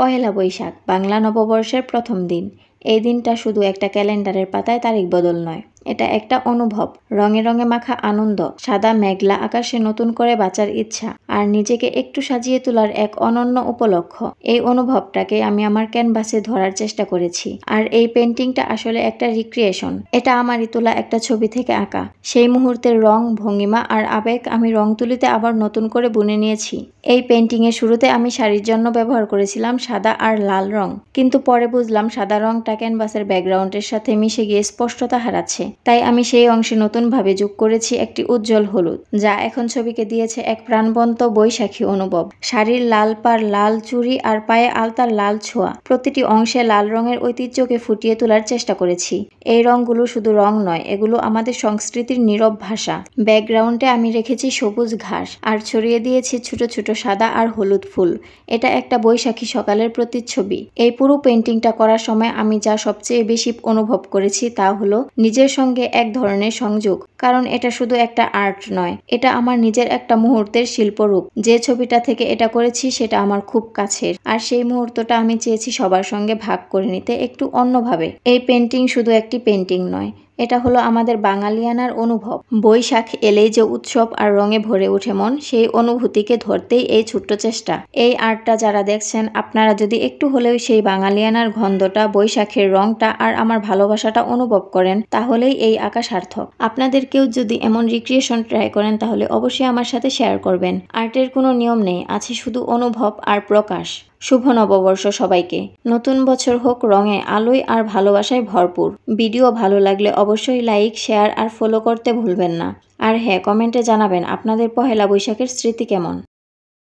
পহেলা বৈশাখ বাংলা নববর্ষের প্রথম দিন। এই দিনটা শুধু একটা ক্যালেন্ডারের পাতায় তারিখ বদল নয়, এটা একটা অনুভব। রঙে রঙে মাখা আনন্দ, সাদা মেঘলা আকাশে নতুন করে বাঁচার ইচ্ছা, আর নিজেকে একটু সাজিয়ে তোলার এক অনন্য উপলক্ষ। এই অনুভবটাকে আমি আমার ক্যানভাসে ধরার চেষ্টা করেছি। আর এই পেন্টিংটা আসলে একটা রিক্রিয়েশন। এটা আমারই তোলা একটা ছবি থেকে আঁকা। সেই মুহূর্তের রং, ভঙ্গিমা আর আবেগ আমি রং তুলিতে আবার নতুন করে বুনে নিয়েছি। এই পেন্টিংয়ের শুরুতে আমি শাড়ির জন্য ব্যবহার করেছিলাম সাদা আর লাল রং, কিন্তু পরে বুঝলাম সাদা রংটা ক্যানভাসের ব্যাকগ্রাউন্ডের সাথে মিশে গিয়ে স্পষ্টতা হারাচ্ছে। তাই আমি সেই অংশে নতুনভাবে যোগ করেছি একটি উজ্জ্বল হলুদ, যা এখন ছবিকে দিয়েছে এক প্রাণবন্ত বৈশাখী অনুভব। শাড়ির লাল পাড়, লাল চুড়ি আর পায়ে আলতার লাল ছোঁয়া, প্রতিটি অংশে লাল রঙের ঐতিহ্যকে ফুটিয়ে তোলার চেষ্টা করেছি। এই রঙগুলো শুধু রং নয়, এগুলো আমাদের সংস্কৃতির নীরব ভাষা। ব্যাকগ্রাউন্ডে আমি রেখেছি সবুজ ঘাস আর ছড়িয়ে দিয়েছি ছোট ছোট সাদা আর হলুদ ফুল। এটা একটা বৈশাখী সকালের প্রতিচ্ছবি। এই পুরো পেন্টিংটা করার সময় আমি যা সবচেয়ে বেশি অনুভব করেছি তা হলো নিজের সঙ্গে এক ধরনের সংযোগ। কারণ এটা শুধু একটা আর্ট নয়, এটা আমার নিজের একটা মুহূর্তের শিল্পরূপ। যে ছবিটা থেকে এটা করেছি সেটা আমার খুব কাছের, আর সেই মুহূর্তটা আমি চেয়েছি সবার সঙ্গে ভাগ করে নিতে একটু অন্যভাবে। এই পেন্টিং শুধু একটি পেন্টিং নয়, এটা হলো আমাদের বাঙালিয়ানার অনুভব। বৈশাখ এলেই যে উৎসব আর রঙে ভরে ওঠে মন, সেই অনুভূতিকে ধরতেই এই ছোট্ট চেষ্টা। এই আর্টটা যারা দেখছেন, আপনারা যদি একটু হলেও সেই বাঙালিয়ানার গন্ধটা, বৈশাখের রংটা আর আমার ভালোবাসাটা অনুভব করেন, তাহলেই এই আঁকা সার্থক। আপনাদের কেউ যদি এমন রিক্রিয়েশন ট্রাই করেন, তাহলে অবশ্যই আমার সাথে শেয়ার করবেন। আর্টের কোনো নিয়ম নেই, আছে শুধু অনুভব আর প্রকাশ। শুভ নববর্ষ সবাইকে। নতুন বছর হোক রঙে, আলোয় আর ভালোবাসায় ভরপুর। ভিডিও ভালো লাগলে অবশ্যই লাইক, শেয়ার আর ফলো করতে ভুলবেন না। আর হ্যাঁ, কমেন্টে জানাবেন আপনাদের পহেলা বৈশাখের স্মৃতি কেমন।